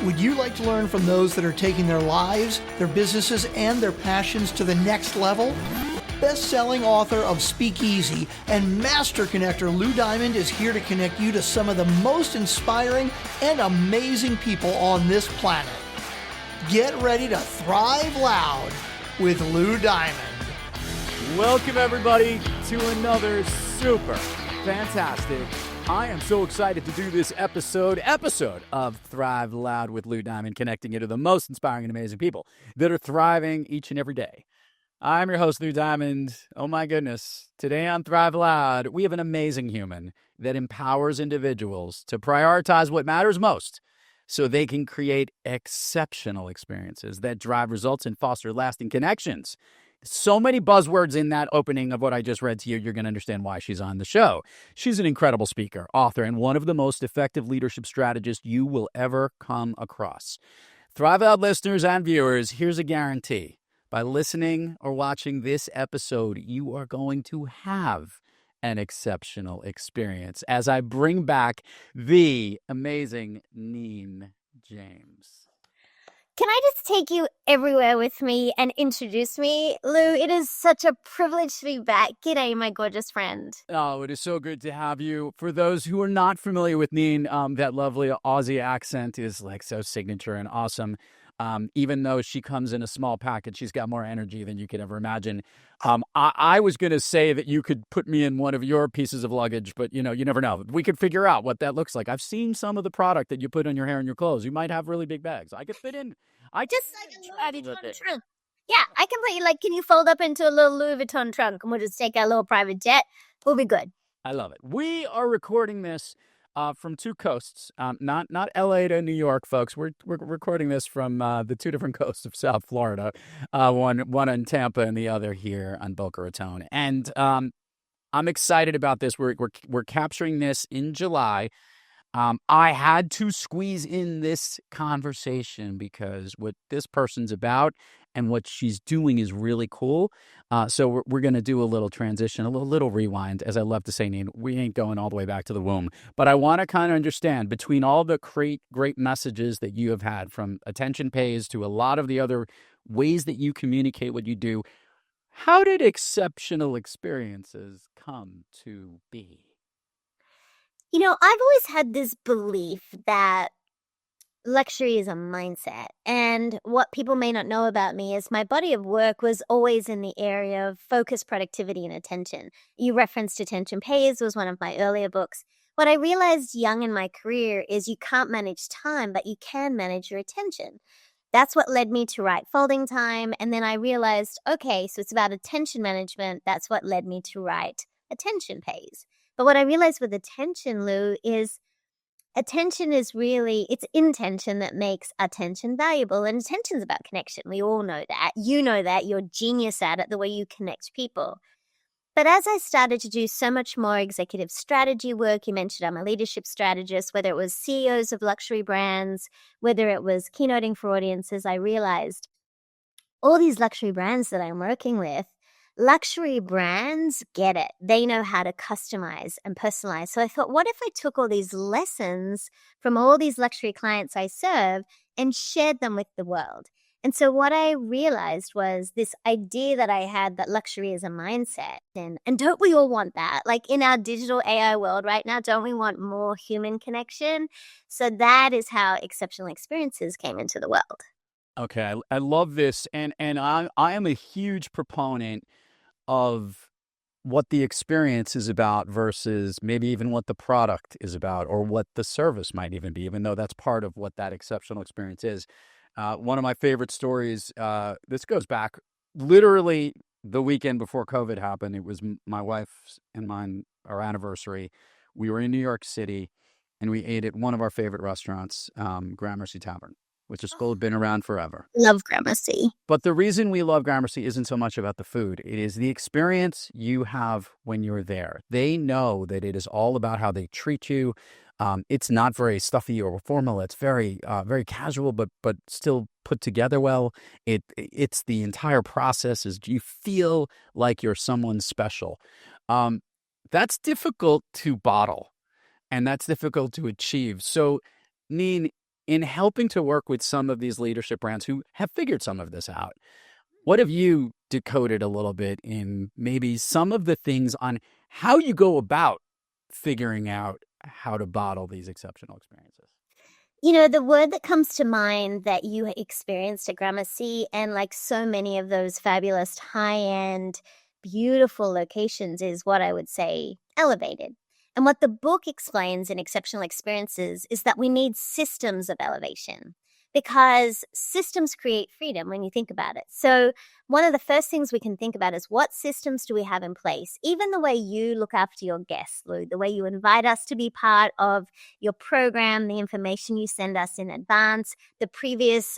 Would you like to learn from those that are taking their lives, their businesses, and their passions to the next level? Best-selling author of Speakeasy and master connector Lou Diamond is here to connect you to some of the most inspiring and amazing people on this planet. Get ready to thrive loud with Lou Diamond. Welcome everybody to another super fantastic, I am so excited to do this episode of Thrive Loud with Lou Diamond, connecting you to the most inspiring and amazing people that are thriving each and every day. I'm your host, Lou Diamond. Oh my goodness. Today on Thrive Loud, we have an amazing human that empowers individuals to prioritize what matters most so they can create exceptional experiences that drive results and foster lasting connections. So many buzzwords in that opening of what I just read to you. You're going to understand why she's on the show. She's an incredible speaker, author, and one of the most effective leadership strategists you will ever come across. Thrive Loud listeners and viewers, here's a guarantee. By listening or watching this episode, you are going to have an exceptional experience as I bring back the amazing Neen James. Can I just take you everywhere with me and introduce me? Lou, it is such a privilege to be back. G'day, my gorgeous friend. Oh, it is so good to have you. For those who are not familiar with Neen, that lovely Aussie accent is like so signature and awesome. Even though she comes in a small package, she's got more energy than you could ever imagine. I was going to say that you could put me in one of your pieces of luggage, but you never know. We could figure out what that looks like. I've seen some of the product that you put on your hair and your clothes. You might have really big bags. I could fit in. Just like a Louis Vuitton trunk. Yeah, I can put you can you fold up into a little Louis Vuitton trunk and we'll just take our little private jet. We'll be good. I love it. We are recording this from two coasts, not LA to New York, folks. We're recording this from the two different coasts of South Florida, one in Tampa and the other here on Boca Raton. And I'm excited about this. We're capturing this in July. I had to squeeze in this conversation because what this person's about and what she's doing is really cool. So we're going to do a little transition, a little rewind. As I love to say, Neen, we ain't going all the way back to the womb. But I want to kind of understand between all the great messages that you have had, from attention pays to a lot of the other ways that you communicate what you do, how did exceptional experiences come to be? I've always had this belief that luxury is a mindset. And what people may not know about me is my body of work was always in the area of focus, productivity, and attention. You referenced Attention Pays was one of my earlier books. What I realized young in my career is you can't manage time, but you can manage your attention. That's what led me to write Folding Time. And then I realized, okay, so it's about attention management. That's what led me to write Attention Pays. But what I realized with attention, Lou, is attention is really, it's intention that makes attention valuable. And attention's about connection. We all know that. You know that. You're a genius at it, the way you connect people. But as I started to do so much more executive strategy work, you mentioned I'm a leadership strategist, whether it was CEOs of luxury brands, whether it was keynoting for audiences, I realized all these luxury brands that I'm working with, luxury brands get it. They know how to customize and personalize. So I thought, what if I took all these lessons from all these luxury clients I serve and shared them with the world? And so what I realized was this idea that I had that luxury is a mindset. And don't we all want that? Like in our digital AI world right now, don't we want more human connection? So that is how exceptional experiences came into the world. Okay, I love this. And I am a huge proponent of what the experience is about versus maybe even what the product is about or what the service might even be, even though that's part of what that exceptional experience is. One of my favorite stories, this goes back literally the weekend before COVID happened. It was my wife's and mine, our anniversary. We were in New York City and we ate at one of our favorite restaurants, Gramercy Tavern, which has been around forever. Love Gramercy. But the reason we love Gramercy isn't so much about the food. It is the experience you have when you're there. They know that it is all about how they treat you. It's not very stuffy or formal. It's very casual, but still put together well. It's the entire process is you feel like you're someone special. That's difficult to bottle, and that's difficult to achieve. So, Neen, in helping to work with some of these leadership brands who have figured some of this out. What have you decoded a little bit in maybe some of the things on how you go about figuring out how to bottle these exceptional experiences? The word that comes to mind that you experienced at Gramercy and like so many of those fabulous high-end, beautiful locations is what I would say elevated. And what the book explains in Exceptional Experiences is that we need systems of elevation because systems create freedom when you think about it. So one of the first things we can think about is what systems do we have in place? Even the way you look after your guests, Lou, the way you invite us to be part of your program, the information you send us in advance, the previous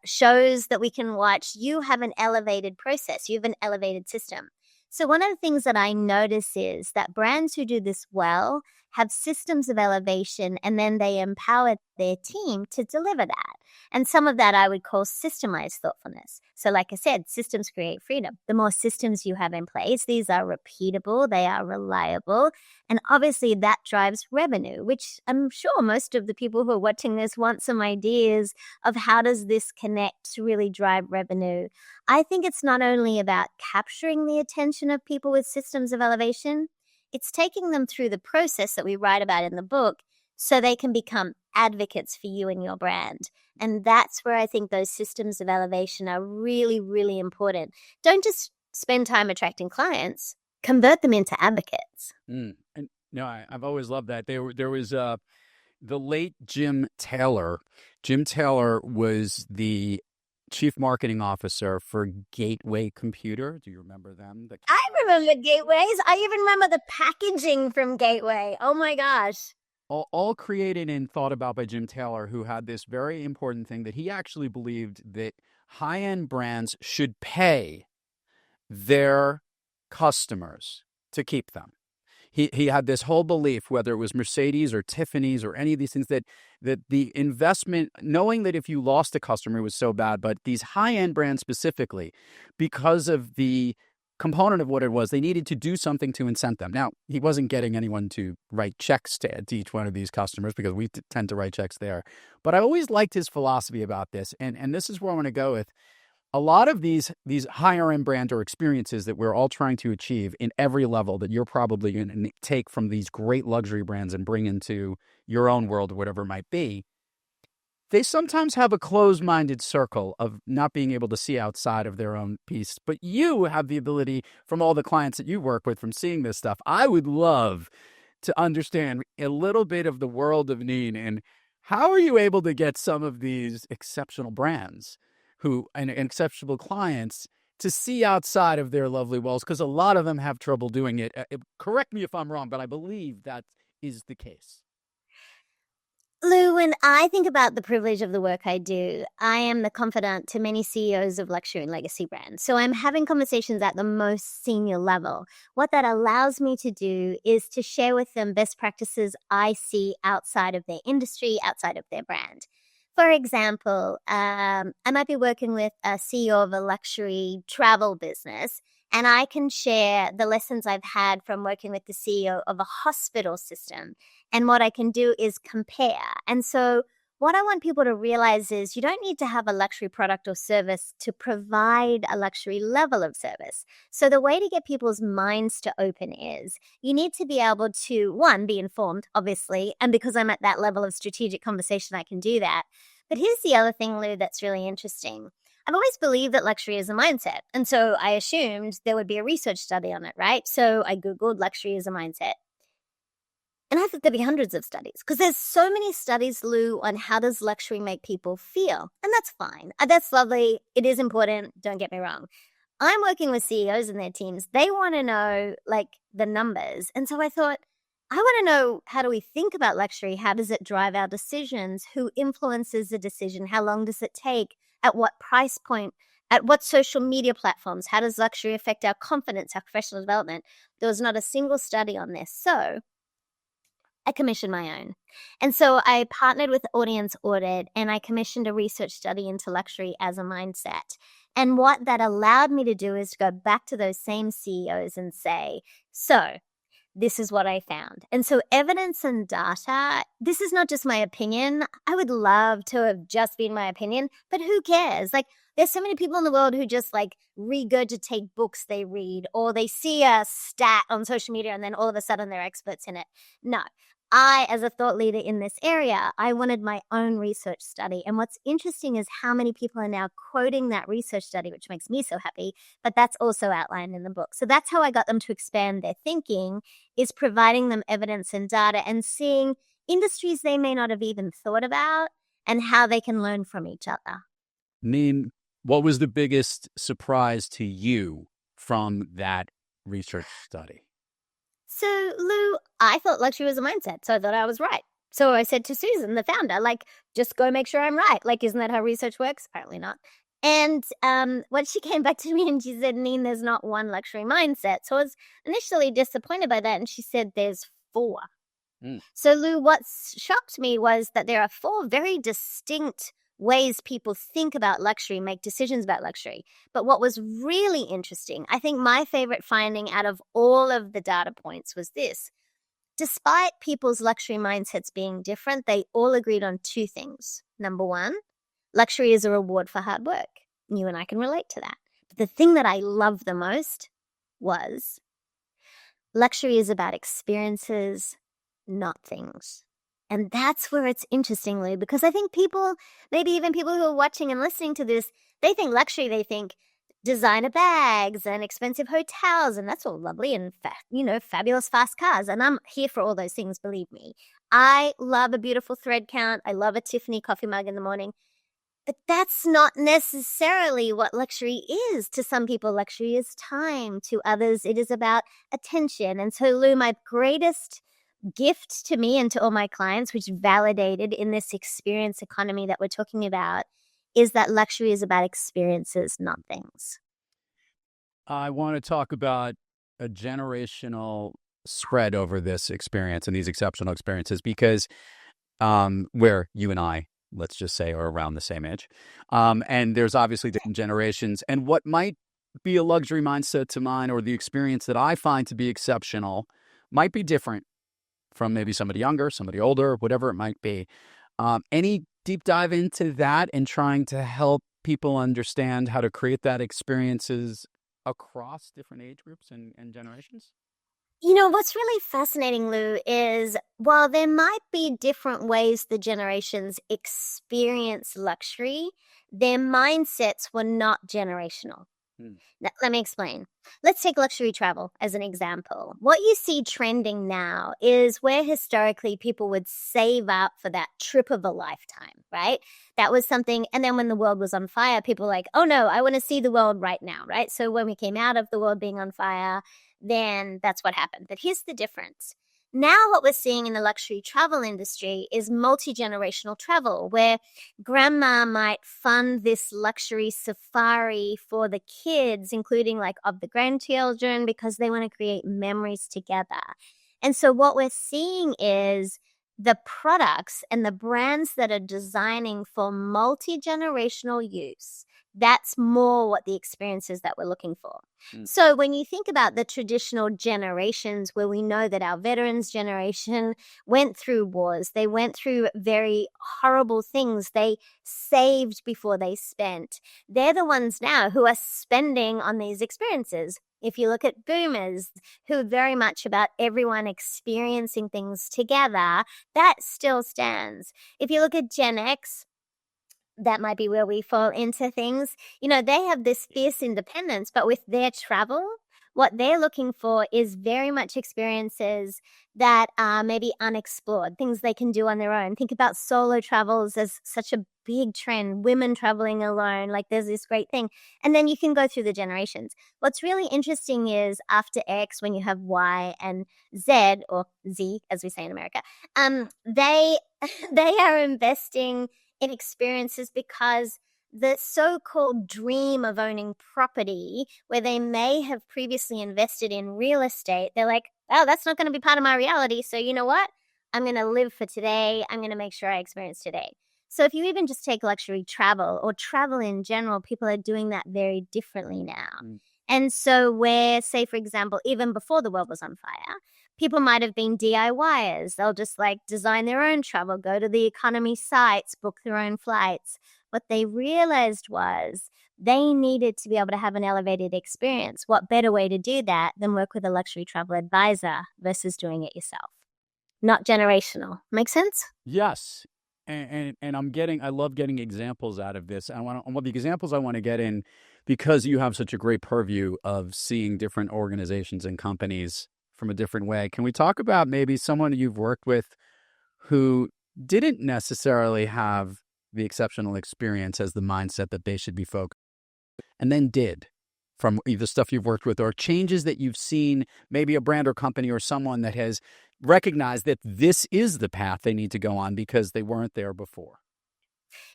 shows that we can watch, you have an elevated process. You have an elevated system. So one of the things that I notice is that brands who do this well have systems of elevation and then they empower their team to deliver that. And some of that I would call systemized thoughtfulness. So like I said, systems create freedom. The more systems you have in place, these are repeatable, they are reliable, and obviously that drives revenue, which I'm sure most of the people who are watching this want some ideas of how does this connect to really drive revenue. I think it's not only about capturing the attention of people with systems of elevation, it's taking them through the process that we write about in the book so they can become advocates for you and your brand. And that's where I think those systems of elevation are really, really important. Don't just spend time attracting clients, convert them into advocates. And no, I've always loved that. There was the late Jim Taylor. Jim Taylor was the chief marketing officer for Gateway Computer. Do you remember them? I remember Gateways. I even remember the packaging from Gateway. Oh my gosh. All created and thought about by Jim Taylor, who had this very important thing that he actually believed that high-end brands should pay their customers to keep them. He had this whole belief, whether it was Mercedes or Tiffany's or any of these things, that the investment, knowing that if you lost a customer was so bad, but these high-end brands specifically, because of the component of what it was, they needed to do something to incent them. Now, he wasn't getting anyone to write checks to each one of these customers because we tend to write checks there. But I always liked his philosophy about this, and this is where I want to go with. A lot of these higher end brands or experiences that we're all trying to achieve in every level that you're probably going to take from these great luxury brands and bring into your own world or whatever it might be, they sometimes have a closed-minded circle of not being able to see outside of their own piece. But you have the ability, from all the clients that you work with, from seeing this stuff. I would love to understand a little bit of the world of Neen and how are you able to get some of these exceptional brands and exceptional clients to see outside of their lovely walls, because a lot of them have trouble doing it. Correct me if I'm wrong, but I believe that is the case. Lou, when I think about the privilege of the work I do, I am the confidant to many CEOs of luxury and legacy brands. So I'm having conversations at the most senior level. What that allows me to do is to share with them best practices I see outside of their industry, outside of their brand. For example, I might be working with a CEO of a luxury travel business, and I can share the lessons I've had from working with the CEO of a hospital system. And what I can do is compare. And so what I want people to realize is you don't need to have a luxury product or service to provide a luxury level of service. So the way to get people's minds to open is you need to be able to, one, be informed, obviously. And because I'm at that level of strategic conversation, I can do that. But here's the other thing, Lou, that's really interesting. I've always believed that luxury is a mindset. And so I assumed there would be a research study on it, right? So I Googled luxury as a mindset. And I thought there'd be hundreds of studies because there's so many studies, Lou, on how does luxury make people feel. And that's fine. That's lovely. It is important. Don't get me wrong. I'm working with CEOs and their teams. They want to know like the numbers. And so I thought, I want to know, how do we think about luxury? How does it drive our decisions? Who influences the decision? How long does it take? At what price point? At what social media platforms? How does luxury affect our confidence, our professional development? There was not a single study on this. So I commissioned my own. And so I partnered with Audience Audit and I commissioned a research study into luxury as a mindset. And what that allowed me to do is to go back to those same CEOs and say, so this is what I found. And so evidence and data, this is not just my opinion. I would love to have just been my opinion, but who cares? Like, there's so many people in the world who just like regurgitate books they read, or they see a stat on social media and then all of a sudden they're experts in it. No. I, as a thought leader in this area, I wanted my own research study. And what's interesting is how many people are now quoting that research study, which makes me so happy, but that's also outlined in the book. So that's how I got them to expand their thinking, is providing them evidence and data and seeing industries they may not have even thought about and how they can learn from each other. Neen, what was the biggest surprise to you from that research study? So, Lou, I thought luxury was a mindset, so I thought I was right. So I said to Susan, the founder, like, just go make sure I'm right. Like, isn't that how research works? Apparently not. And when she came back to me and she said, Neen, there's not one luxury mindset. So I was initially disappointed by that. And she said, there's 4. So, Lou, what shocked me was that there are 4 very distinct ways people think about luxury, make decisions about luxury. But what was really interesting, I think my favorite finding out of all of the data points was this. Despite people's luxury mindsets being different, they all agreed on 2 things. Number 1, luxury is a reward for hard work. You and I can relate to that. But the thing that I loved the most was luxury is about experiences, not things. And that's where it's interesting, Lou, because I think people, maybe even people who are watching and listening to this, they think luxury, they think designer bags and expensive hotels, and that's all lovely and, fabulous fast cars. And I'm here for all those things, believe me. I love a beautiful thread count. I love a Tiffany coffee mug in the morning. But that's not necessarily what luxury is. To some people, luxury is time. To others, it is about attention. And so, Lou, my greatest gift to me and to all my clients, which validated in this experience economy that we're talking about, is that luxury is about experiences, not things. I want to talk about a generational spread over this experience and these exceptional experiences, because where you and I, let's just say, are around the same age. And there's obviously different generations. And what might be a luxury mindset to mine, or the experience that I find to be exceptional, might be different from maybe somebody younger, somebody older, whatever it might be. Any deep dive into that and trying to help people understand how to create that experiences across different age groups and generations? You know, what's really fascinating, Lou, is while there might be different ways the generations experience luxury, their mindsets were not generational. Now, let me explain. Let's take luxury travel as an example. What you see trending now is where historically people would save up for that trip of a lifetime, right? That was something. And then when the world was on fire, people were like, oh no, I want to see the world right now, right? So when we came out of the world being on fire, then that's what happened. But here's the difference. Now what we're seeing in the luxury travel industry is multi-generational travel, where grandma might fund this luxury safari for the kids, including like of the grandchildren, because they want to create memories together. And so what we're seeing is the products and the brands that are designing for multi-generational use. That's more what the experience is that we're looking for. So when you think about the traditional generations, where we know that our veterans generation went through wars, they went through very horrible things, they saved before they spent. They're the ones now who are spending on these experiences. If you look at boomers, who are very much about everyone experiencing things together, that still stands. If you look at Gen X, that might be where we fall into things. You know, they have this fierce independence, but with their travel, what they're looking for is very much experiences that are maybe unexplored, things they can do on their own. Think about solo travels as such a big trend, women traveling alone, like there's this great thing. And then you can go through the generations. What's really interesting is after X, when you have Y and Z, or Z, as we say in America, they are investing in experiences because the so-called dream of owning property, where they may have previously invested in real estate, they're like, oh, that's not going to be part of my reality. So you know what? I'm going to live for today. I'm going to make sure I experience today. So if you even just take luxury travel or travel in general, people are doing that very differently now. And so where, say, for example, even before the world was on fire, People might have been DIYers. They'll just like design their own travel, go to the economy sites, book their own flights. What they realized was they needed to be able to have an elevated experience. What better way to do that than work with a luxury travel advisor versus doing it yourself? Not generational. Make sense? Yes. And I love getting examples out of this. The examples I want to get in, because you have such a great purview of seeing different organizations and companies from a different way. Can we talk about maybe someone you've worked with who didn't necessarily have the exceptional experience as the mindset that they should be focused, and then did, from either stuff you've worked with or changes that you've seen, maybe a brand or company or someone that has recognized that this is the path they need to go on because they weren't there before?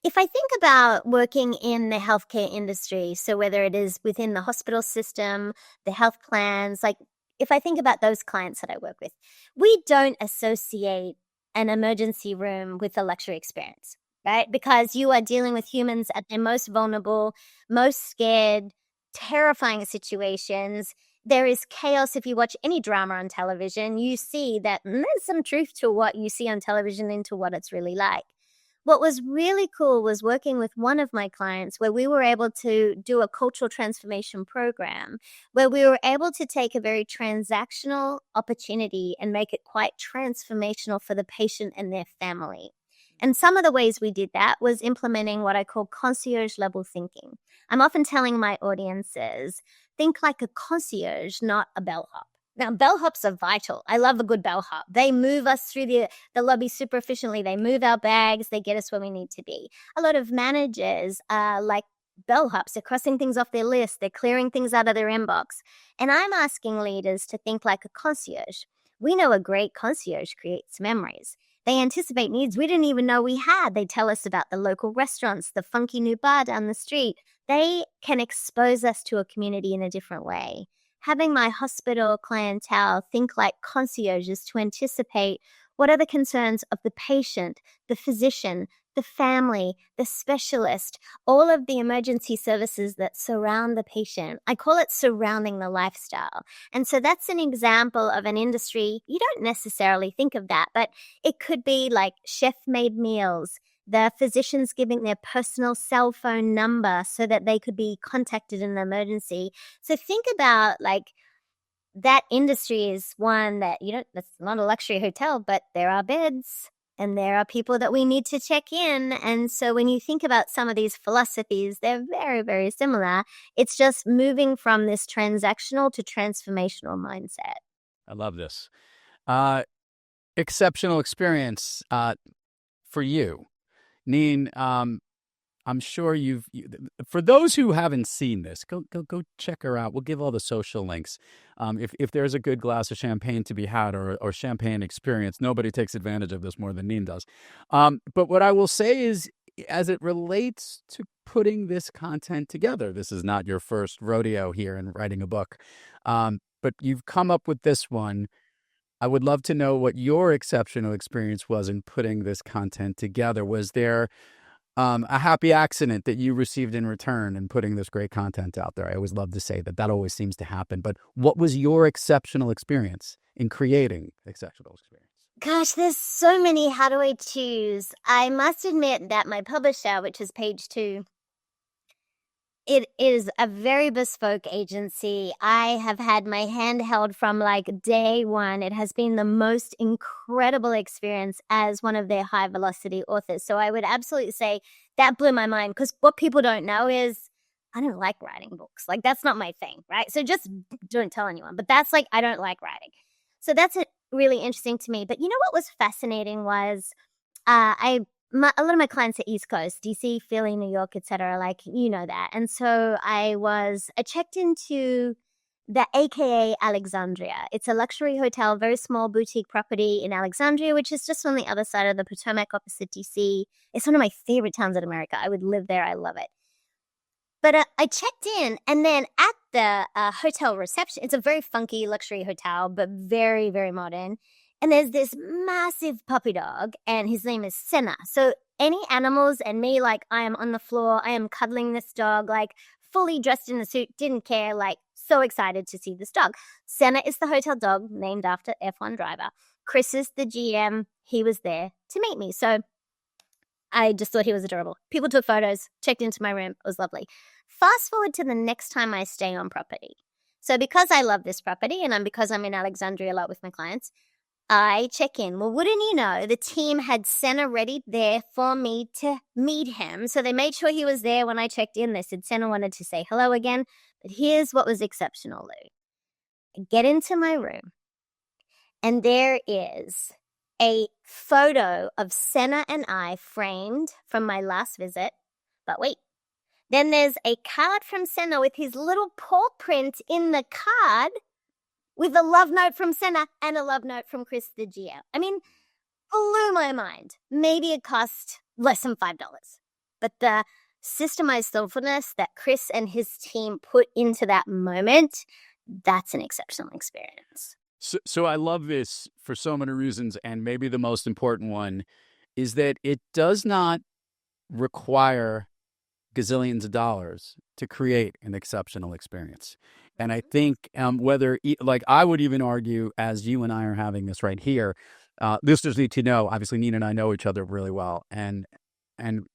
If I think about working in the healthcare industry, so whether it is within the hospital system, the health plans, like if I think about those clients that I work with, we don't associate an emergency room with a luxury experience, right? Because you are dealing with humans at their most vulnerable, most scared, terrifying situations. There is chaos. If you watch any drama on television, you see that there's some truth to what you see on television into what it's really like. What was really cool was working with one of my clients where we were able to do a cultural transformation program where we were able to take a very transactional opportunity and make it quite transformational for the patient and their family. And some of the ways we did that was implementing what I call concierge level thinking. I'm often telling my audiences, think like a concierge, not a bellhop. Now, bellhops are vital. I love a good bellhop. They move us through the lobby super efficiently. They move our bags. They get us where we need to be. A lot of managers are like bellhops. They're crossing things off their list. They're clearing things out of their inbox. And I'm asking leaders to think like a concierge. We know a great concierge creates memories. They anticipate needs we didn't even know we had. They tell us about the local restaurants, the funky new bar down the street. They can expose us to a community in a different way. Having my hospital clientele think like concierges to anticipate what are the concerns of the patient, the physician, the family, the specialist, all of the emergency services that surround the patient. I call it surrounding the lifestyle. And so that's an example of an industry. You don't necessarily think of that, but it could be like chef-made meals, the physicians giving their personal cell phone number so that they could be contacted in an emergency. So think about like that industry is one that, that's not a luxury hotel, but there are beds and there are people that we need to check in. And so when you think about some of these philosophies, they're very, very similar. It's just moving from this transactional to transformational mindset. I love this. Exceptional experience for you. Neen, I'm sure for those who haven't seen this, go check her out. We'll give all the social links. If there's a good glass of champagne to be had or champagne experience, nobody takes advantage of this more than Neen does. But what I will say is, as it relates to putting this content together, this is not your first rodeo here in writing a book, but you've come up with this one. I would love to know what your exceptional experience was in putting this content together. Was there a happy accident that you received in return in putting this great content out there? I always love to say that always seems to happen. But what was your exceptional experience in creating exceptional experience? Gosh, there's so many. How do I choose? I must admit that my publisher, which is Page 2, it is a very bespoke agency. I have had my hand held from like day one. It has been the most incredible experience as one of their high velocity authors. So I would absolutely say that blew my mind, because what people don't know is I don't like writing books. Like, that's not my thing, right? So just don't tell anyone. But that's like, I don't like writing. So that's really interesting to me. But you know what was fascinating was a lot of my clients are East Coast, DC, Philly, New York, etc. Like, that. And so I checked into the AKA Alexandria. It's a luxury hotel, very small boutique property in Alexandria, which is just on the other side of the Potomac opposite DC. It's one of my favorite towns in America. I would live there. I love it. But I checked in, and then at the hotel reception, it's a very funky luxury hotel, but very, very modern. And there's this massive puppy dog, and his name is Senna. So any animals and me, like, I am on the floor, I am cuddling this dog, like fully dressed in the suit, didn't care, like so excited to see this dog. Senna is the hotel dog named after F1 driver. Chris is the GM. He was there to meet me. So I just thought he was adorable. People took photos, checked into my room. It was lovely. Fast forward to the next time I stay on property. So because I love this property and because I'm in Alexandria a lot with my clients, I check in. Well, wouldn't you know, the team had Senna ready there for me to meet him. So they made sure he was there when I checked in. They said Senna wanted to say hello again. But here's what was exceptional, Lou. I get into my room and there is a photo of Senna and I framed from my last visit. But wait, then there's a card from Senna with his little paw print in the card with a love note from Senna and a love note from Chris the GM. I mean, blew my mind. Maybe it cost less than $5. But the systemized thoughtfulness that Chris and his team put into that moment, that's an exceptional experience. So I love this for so many reasons, and maybe the most important one is that it does not require gazillions of dollars to create an exceptional experience. And I think I would even argue, as you and I are having this right here, listeners need to know, obviously Neen and I know each other really well. And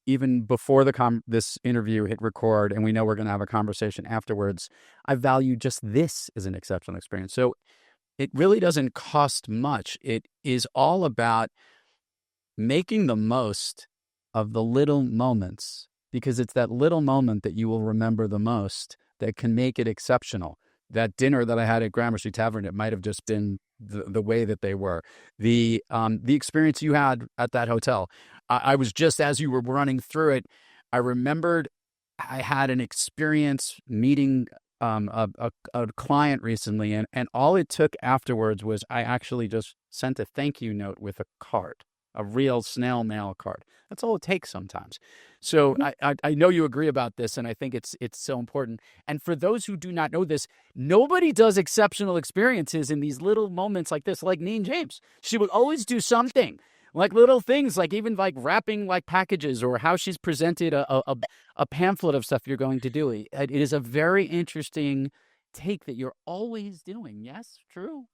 even before this interview hit record, and we know we're going to have a conversation afterwards, I value just this as an exceptional experience. So it really doesn't cost much. It is all about making the most of the little moments, because it's that little moment that you will remember the most that can make it exceptional. That dinner that I had at Gramercy Tavern, it might have just been the way that they were. The experience you had at that hotel, I was just, as you were running through it, I remembered I had an experience meeting a client recently, and all it took afterwards was I actually just sent a thank you note with a card, a real snail mail card. That's all it takes sometimes. So I know you agree about this, and I think it's so important. And for those who do not know this, nobody does exceptional experiences in these little moments like this, like Neen James. She would always do something, like little things, like even like wrapping like packages, or how she's presented a pamphlet of stuff you're going to do. It is a very interesting take that you're always doing. Yes, true.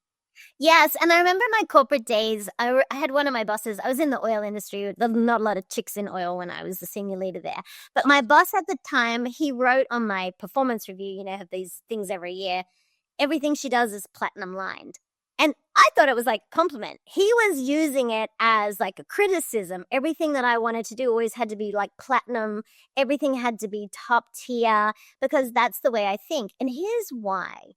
Yes, and I remember my corporate days. I had one of my bosses. I was in the oil industry. There were not a lot of chicks in oil when I was the senior leader there. But my boss at the time, he wrote on my performance review, you know, have these things every year. Everything she does is platinum lined. And I thought it was like a compliment. He was using it as like a criticism. Everything that I wanted to do always had to be like platinum. Everything had to be top tier, because that's the way I think. And here's why.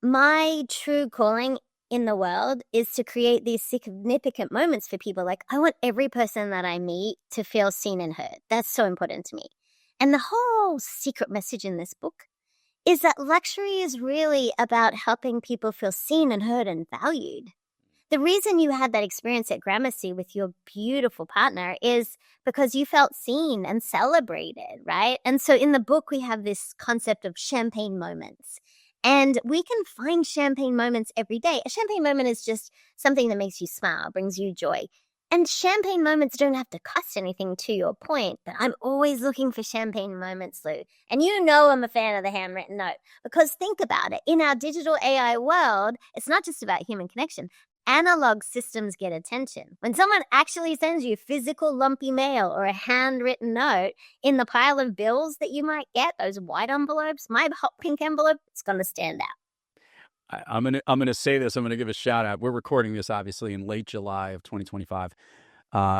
My true calling in the world is to create these significant moments for people. Like, I want every person that I meet to feel seen and heard. That's so important to me. And the whole secret message in this book is that luxury is really about helping people feel seen and heard and valued. The reason you had that experience at Gramercy with your beautiful partner is because you felt seen and celebrated, right? And so in the book, we have this concept of champagne moments. And we can find champagne moments every day. A champagne moment is just something that makes you smile, brings you joy. And champagne moments don't have to cost anything, to your point, but I'm always looking for champagne moments, Lou. And you know I'm a fan of the handwritten note, because think about it. In our digital AI world, it's not just about human connection. Analog systems get attention. When someone actually sends you physical lumpy mail or a handwritten note in the pile of bills that you might get, those white envelopes, my hot pink envelope, it's going to stand out. I'm gonna say this. I'm gonna give a shout out. We're recording this obviously in late July of 2025.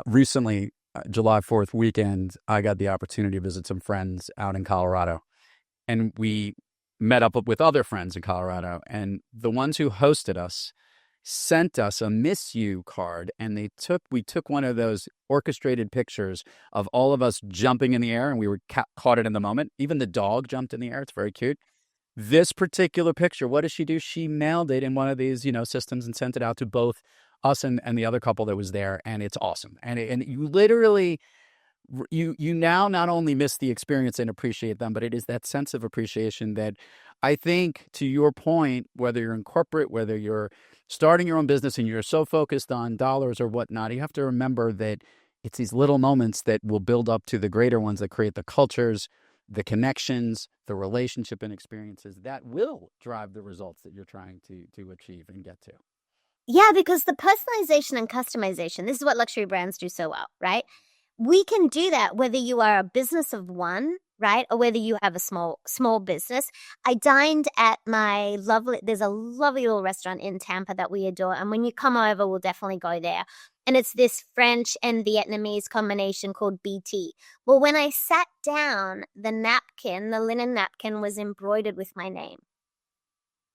Recently, July 4th weekend, I got the opportunity to visit some friends out in Colorado, and we met up with other friends in Colorado. And the ones who hosted us sent us a miss you card, and we took one of those orchestrated pictures of all of us jumping in the air, and we were caught it in the moment. Even the dog jumped in the air. It's very cute. This particular picture, what does she do? She mailed it in one of these, systems and sent it out to both us and the other couple that was there. And it's awesome. And you literally, you now not only miss the experience and appreciate them, but it is that sense of appreciation that I think, to your point, whether you're in corporate, whether you're starting your own business and you're so focused on dollars or whatnot, you have to remember that it's these little moments that will build up to the greater ones that create the cultures the connections, the relationship and experiences that will drive the results that you're trying to achieve and get to. Yeah, because the personalization and customization, this is what luxury brands do so well, right? We can do that whether you are a business of one, right? Or whether you have a small business. I dined at there's a lovely little restaurant in Tampa that we adore. And when you come over, we'll definitely go there. And it's this French and Vietnamese combination called BT. Well, when I sat down, the linen napkin was embroidered with my name.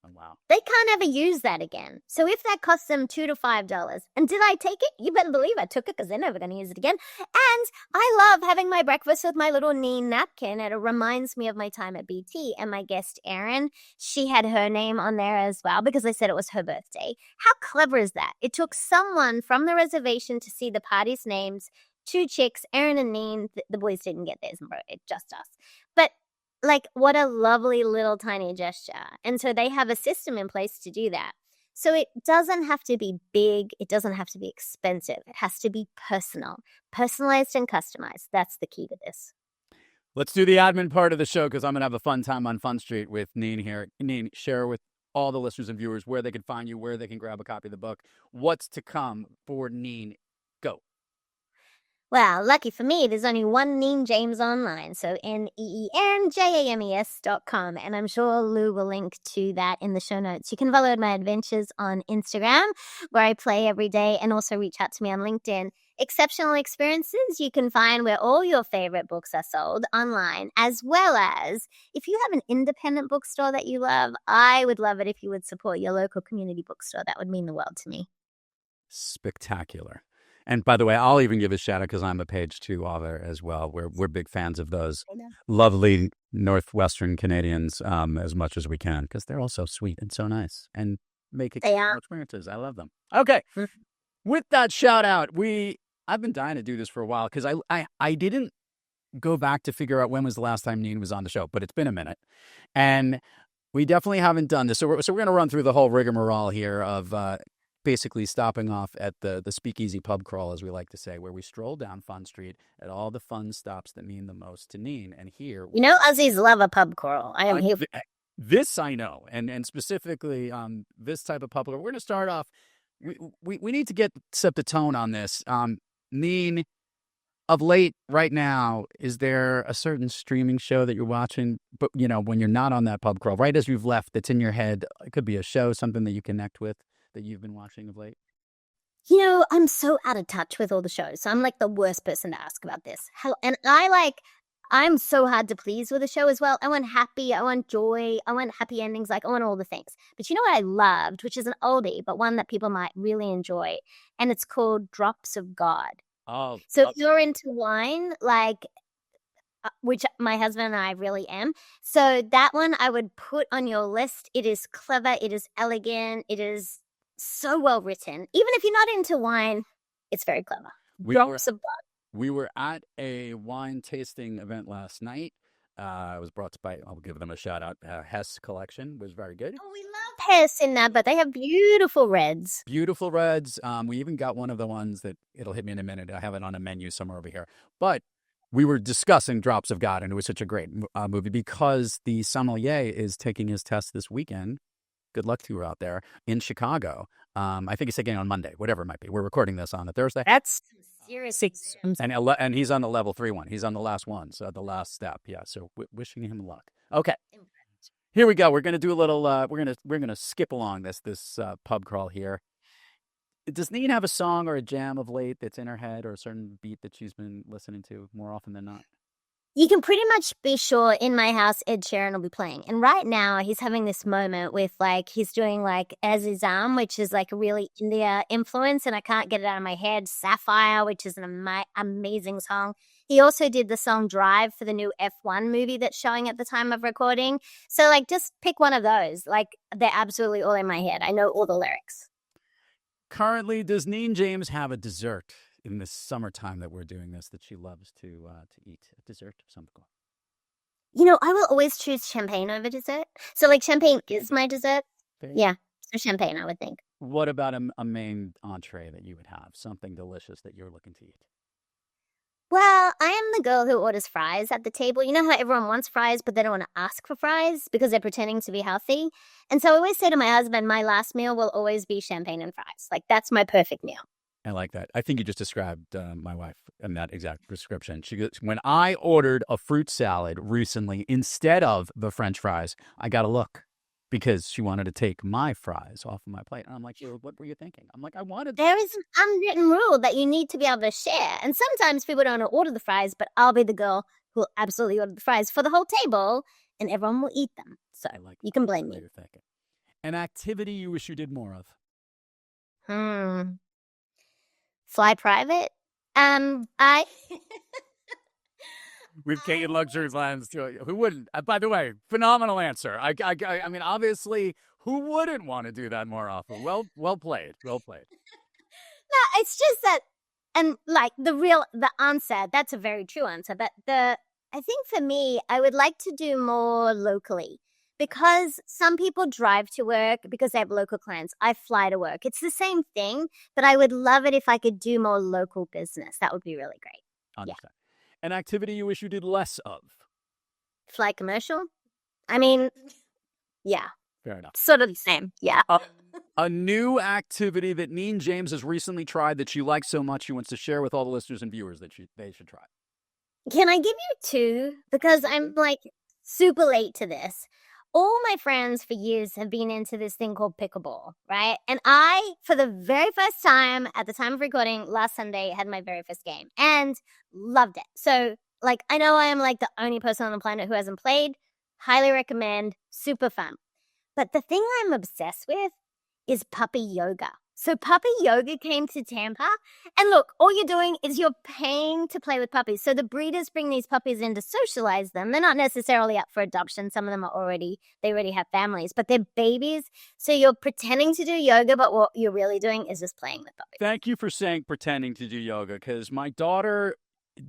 Oh, wow. They can't ever use that again. So if that costs them $2 to $5, and did I take it? You better believe I took it because they're never going to use it again. And I love having my breakfast with my little Neen napkin. And it reminds me of my time at BT. And my guest, Erin, she had her name on there as well because I said it was her birthday. How clever is that? It took someone from the reservation to see the party's names, 2 chicks, Erin and Neen. The boys didn't get theirs embroidered, just us. But like, what a lovely little tiny gesture. And so they have a system in place to do that. So it doesn't have to be big. It doesn't have to be expensive. It has to be personalized and customized. That's the key to this. Let's do the admin part of the show because I'm going to have a fun time on Fun Street with Neen here. Neen, share with all the listeners and viewers where they can find you, where they can grab a copy of the book. What's to come for Neen? Go. Well, lucky for me, there's only one Neen James online, so NEENJAMES.com, and I'm sure Lou will link to that in the show notes. You can follow my adventures on Instagram, where I play every day, and also reach out to me on LinkedIn. Exceptional experiences you can find where all your favorite books are sold online, as well as if you have an independent bookstore that you love, I would love it if you would support your local community bookstore. That would mean the world to me. Spectacular. And by the way, I'll even give a shout out because I'm a page 2 author as well. We're big fans of those lovely Northwestern Canadians as much as we can because they're all so sweet and so nice and make exceptional experiences. I love them. Okay. With that shout out, I've been dying to do this for a while because I didn't go back to figure out when was the last time Neen was on the show, but it's been a minute. And we definitely haven't done this. So we're going to run through the whole rigmarole here of basically stopping off at the speakeasy pub crawl, as we like to say, where we stroll down Fun Street at all the fun stops that mean the most to Neen. And here, Aussies love a pub crawl. I am here. This I know, and specifically this type of pub crawl. We're going to start off. We need to set the tone on this. Neen, of late, right now, is there a certain streaming show that you're watching? But when you're not on that pub crawl, right as you've left, that's in your head. It could be a show, something that you connect with, that you've been watching of late? I'm so out of touch with all the shows. So I'm like the worst person to ask about this. I'm so hard to please with a show as well. I want happy, I want joy, I want happy endings, I want all the things. But you know what I loved, which is an oldie, but one that people might really enjoy, and it's called Drops of God. Oh. So if you're into wine, which my husband and I really am. So that one I would put on your list. It is clever, it is elegant, it is so well written. Even if you're not into wine, it's very clever. Drops of God. We were at a wine tasting event last night. It was brought to by, I'll give them a shout out, Hess Collection. Was very good. Oh, we love Hess in that, but they have beautiful reds. Beautiful reds. We even got one of the ones that it'll hit me in a minute. I have it on a menu somewhere over here. But we were discussing Drops of God, and it was such a great movie because the sommelier is taking his test this weekend. Good luck to you out there in Chicago. I think it's again on Monday, whatever it might be. We're recording this on a Thursday. That's seriously. And he's on the level 3 one. He's on the last one, so the last step. Yeah. So wishing him luck. Okay. Here we go. We're gonna do a little. We're gonna skip along this pub crawl here. Does Neen have a song or a jam of late that's in her head, or a certain beat that she's been listening to more often than not? You can pretty much be sure in my house Ed Sheeran will be playing. And right now he's having this moment with he's doing Azizam, which is a really India influence, and I can't get it out of my head. Sapphire, which is an amazing song. He also did the song Drive for the new F1 movie that's showing at the time of recording. So just pick one of those. They're absolutely all in my head. I know all the lyrics. Currently, does Neen James have a dessert in this summertime that we're doing this that she loves to eat? A dessert of some kind? I will always choose champagne over dessert. So champagne is my dessert. Yeah, so champagne, I would think. What about a main entree that you would have? Something delicious that you're looking to eat? Well, I am the girl who orders fries at the table. You know how everyone wants fries, but they don't want to ask for fries because they're pretending to be healthy? And so I always say to my husband, my last meal will always be champagne and fries. Like, that's my perfect meal. I like that. I think you just described my wife in that exact description. She goes, when I ordered a fruit salad recently instead of the French fries, I got a look because she wanted to take my fries off of my plate. And I'm like, what were you thinking? I'm like, I wanted. There is an unwritten rule that you need to be able to share. And sometimes people don't order the fries, but I'll be the girl who will absolutely order the fries for the whole table and everyone will eat them. So you can blame me. You're thinking. An activity you wish you did more of? Fly private? With Kate in luxury plans, who wouldn't? By the way, phenomenal answer. I mean, obviously, who wouldn't want to do that more often? Well played. Well played. No, it's just that, and like the answer, that's a very true answer. But I think for me, I would like to do more locally because some people drive to work because they have local clients. I fly to work. It's the same thing, but I would love it if I could do more local business. That would be really great. Understand. Yeah. An activity you wish you did less of? Fly commercial? I mean, yeah. Fair enough. Sort of the same, yeah. A new activity that Neen James has recently tried that she likes so much she wants to share with all the listeners and viewers that they should try. Can I give you two? Because I'm like super late to this. All my friends for years have been into this thing called pickleball, right? And I, for the very first time at the time of recording last Sunday, had my very first game and loved it. So, like, I know I am like the only person on the planet who hasn't played. Highly recommend. Super fun. But the thing I'm obsessed with is puppy yoga. So puppy yoga came to Tampa. And look, all you're doing is you're paying to play with puppies. So the breeders bring these puppies in to socialize them. They're not necessarily up for adoption. Some of them they already have families, but they're babies. So you're pretending to do yoga, but what you're really doing is just playing with puppies. Thank you for saying pretending to do yoga, because my daughter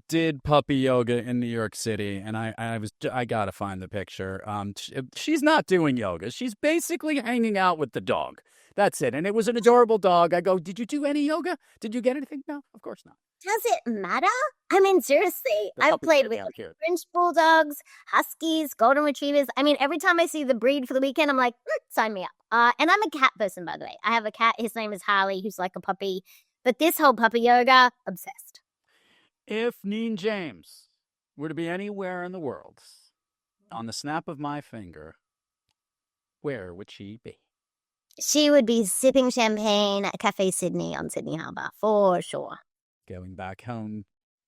did puppy yoga in New York City, and I gotta find the picture. She's not doing yoga. She's basically hanging out with the dog. That's it. And it was an adorable dog. I go, did you do any yoga? Did you get anything? No, of course not. Does it matter? I mean, seriously, I've played with French bulldogs, huskies, golden retrievers. I mean, every time I see the breed for the weekend, I'm like, sign me up. And I'm a cat person, by the way. I have a cat. His name is Harley, who's like a puppy. But this whole puppy yoga, obsessed. If Neen James were to be anywhere in the world, on the snap of my finger, where would she be? She would be sipping champagne at Cafe Sydney on Sydney Harbour, for sure. Going back home.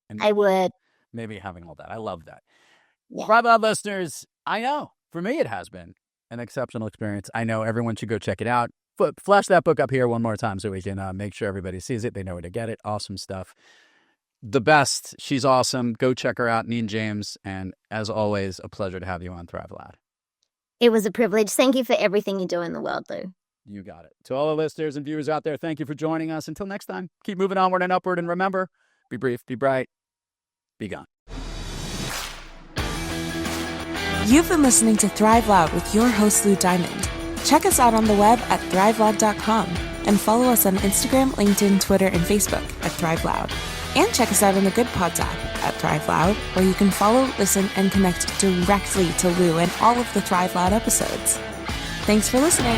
And I would. Maybe having all that. I love that. Yeah. Bravo, listeners. I know. For me, it has been an exceptional experience. I know everyone should go check it out. Flash that book up here one more time so we can make sure everybody sees it. They know where to get it. Awesome stuff. The best. She's awesome. Go check her out, Neen James. And as always, a pleasure to have you on Thrive Loud. It was a privilege. Thank you for everything you do in the world, Lou. You got it. To all the listeners and viewers out there, thank you for joining us. Until next time, keep moving onward and upward. And remember, be brief, be bright, be gone. You've been listening to Thrive Loud with your host, Lou Diamond. Check us out on the web at thriveloud.com and follow us on Instagram, LinkedIn, Twitter, and Facebook at Thrive Loud. And check us out on the Good Pods app at Thrive Loud, where you can follow, listen, and connect directly to Lou and all of the Thrive Loud episodes. Thanks for listening.